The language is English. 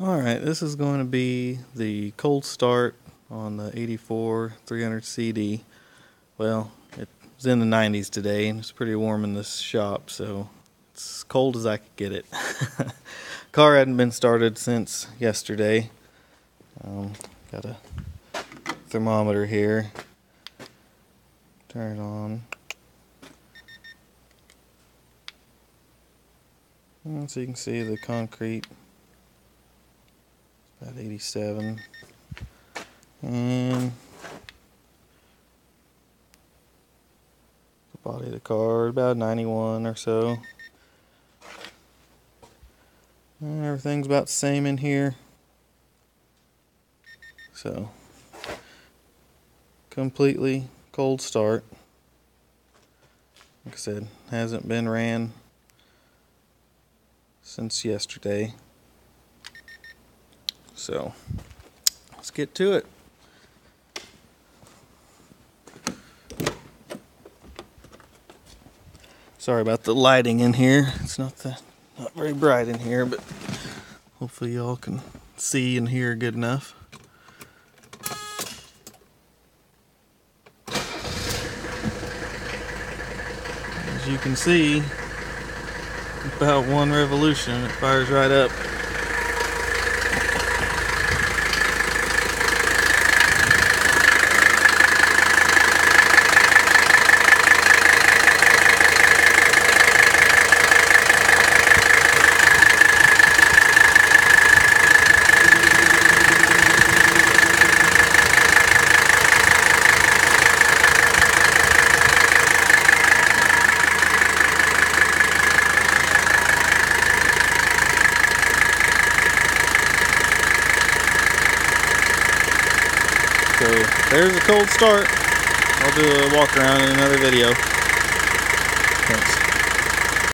Alright, this is going to be the cold start on the 84 300 CD. Well, it's in the 90s today and it's pretty warm in this shop, so it's as cold as I could get it. Car hadn't been started since yesterday. Got a thermometer here. Turn it on. And so you can see the concrete. About 87, and the body of the car about 91 or so, and everything's about the same in here. So completely cold start. Like I said, hasn't been ran since yesterday. So let's get to it. Sorry about the lighting in here. It's not very bright in here, but hopefully y'all can see and hear good enough. As you can see, about one revolution, it fires right up. So there's a cold start. I'll do a walk around in another video. Thanks.